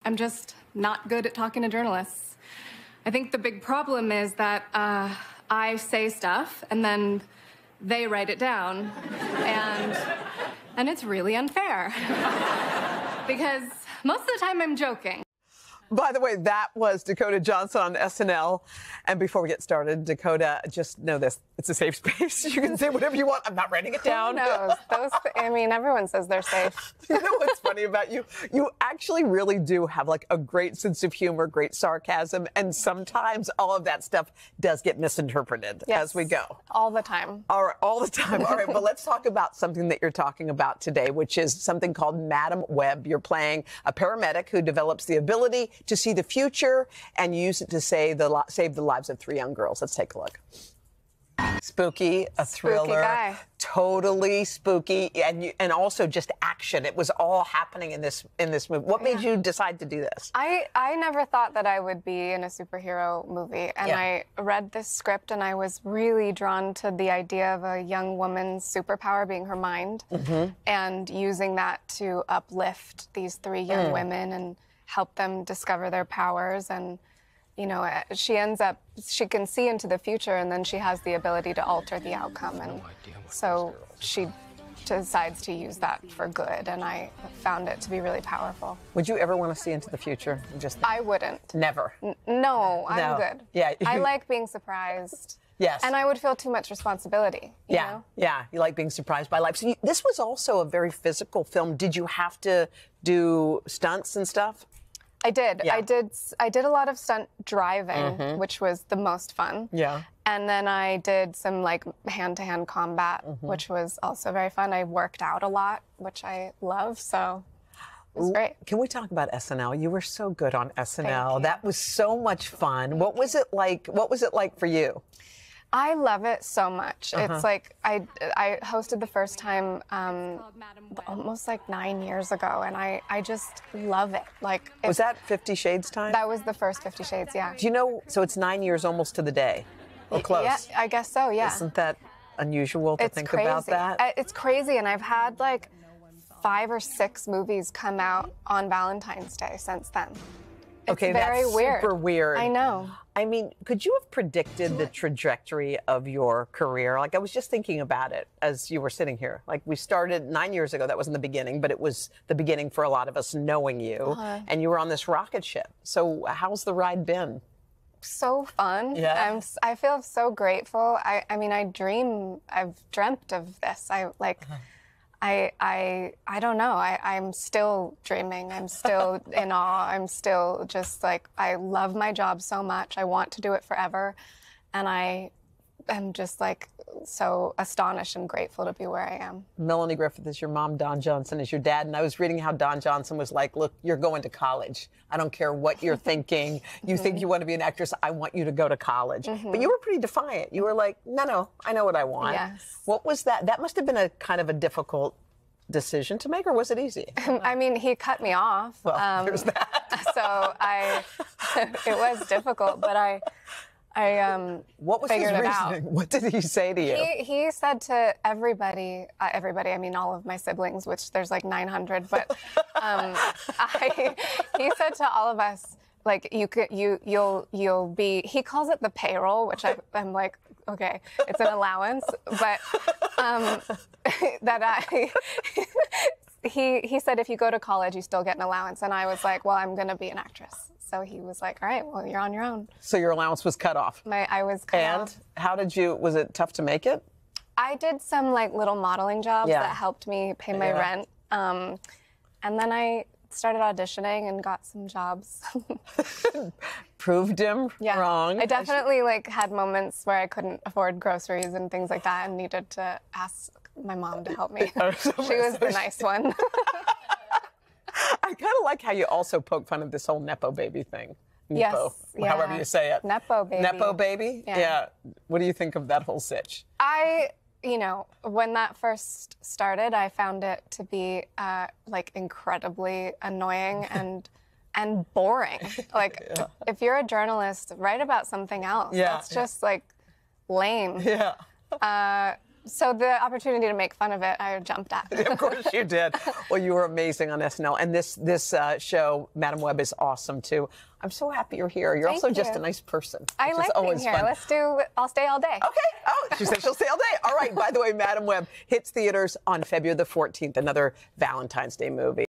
I'm just not good at talking to journalists. I think the big problem is that I say stuff and then they write it down, and it's really unfair. Because most of the time I'm joking. By the way, that was Dakota Johnson on SNL. And before we get started, Dakota, just know this. It's a safe space. You can say whatever you want. I'm not writing it down. Who knows? I mean, everyone says they're safe. You know what's funny about you? You actually really do have like a great sense of humor, great sarcasm, and sometimes all of that stuff does get misinterpreted as we go. All the time. All right, all the time. All right, but let's talk about something that you're talking about today, which is something called Madam Web. You're playing a paramedic who develops the ability to see the future and use it to save the lives of 3 young girls. Let's take a look. Spooky, a thriller, spooky guy. Totally spooky, and also just action. It was all happening in this movie. What made you decide to do this? I never thought that I would be in a superhero movie, and I read this script and I was really drawn to the idea of a young woman's superpower being her mind, and using that to uplift these 3 young women and help them discover their powers. And you know, she can see into the future, and then she has the ability to alter the outcome. And so she decides to use that for good, and I found it to be really powerful. Would you ever want to see into the future? I wouldn't. Never? No, I'm good. Yeah. I like being surprised. Yes. And I would feel too much responsibility. You know? Yeah. You like being surprised by life. So this was also a very physical film. Did you have to do stunts and stuff? I did. Yeah. I did a lot of stunt driving, which was the most fun. Yeah. And then I did some like hand-to-hand combat, which was also very fun. I worked out a lot, which I love, so it was great. Can we talk about SNL? You were so good on SNL. Thank you. That was so much fun. What was it like? What was it like for you? I love it so much. It's like I hosted the first time almost like 9 years ago, and I just love it. Like, Was that 50 Shades time? That was the first 50 Shades, yeah. Do you know, so it's 9 years almost to the day. Or close. Yeah, I guess so, yeah. Isn't that unusual to think about that? It's crazy, and I've had like 5 or 6 movies come out on Valentine's Day since then. It's very weird. Super weird. I know. I mean, could you have predicted the trajectory of your career? Like, I was just thinking about it as you were sitting here. Like, we started 9 years ago. That wasn't the beginning, but it was the beginning for a lot of us knowing you. And you were on this rocket ship. So how's the ride been? So fun. Yeah. I feel so grateful. I mean, I've dreamt of this. I don't know. I'm still dreaming. I'm still in awe. I'm still just like, I love my job so much. I want to do it forever. And I am just like so astonished and grateful to be where I am. Melanie Griffith is your mom, Don Johnson is your dad. And I was reading how Don Johnson was like, look, you're going to college. I don't care what you're thinking. You think you want to be an actress. I want you to go to college. But you were pretty defiant. You were like, no, I know what I want. Yes. What was that? That must have been a kind of a difficult decision to make, or was it easy? I mean, he cut me off. Well, there's that. So it was difficult, but I what was his figured it reasoning? out. What did he say to you? He said to everybody, I mean all of my siblings, which there's like 900, but he said to all of us, like, you'll be, he calls it the payroll, which I'm like, okay, it's an allowance, but he said if you go to college, you still get an allowance. And I was like, well, I'm going to be an actress. So he was like, all right, well, you're on your own. So your allowance was cut off? I was cut off. And how did you, was it tough to make it? I did some like little modeling jobs that helped me pay my rent. And then I started auditioning and got some jobs. Proved him wrong. I definitely like had moments where I couldn't afford groceries and things like that and needed to ask my mom to help me. She was the nice one. I kind of like how you also poke fun of this whole Nepo baby thing. Nepo, however you say it. Nepo baby. Nepo baby? Yeah. What do you think of that whole sitch? You know, when that first started, I found it to be like incredibly annoying and boring. Like, if you're a journalist, write about something else. That's just like lame. So the opportunity to make fun of it, I jumped at. Of course you did. Well, you were amazing on SNL. And this show, Madam Web, is awesome, too. I'm so happy you're here. You're also just a nice person. I like being here. Fun. I'll stay all day. Okay. Oh, she said she'll stay all day. All right. By the way, Madam Web hits theaters on February the 14th, another Valentine's Day movie.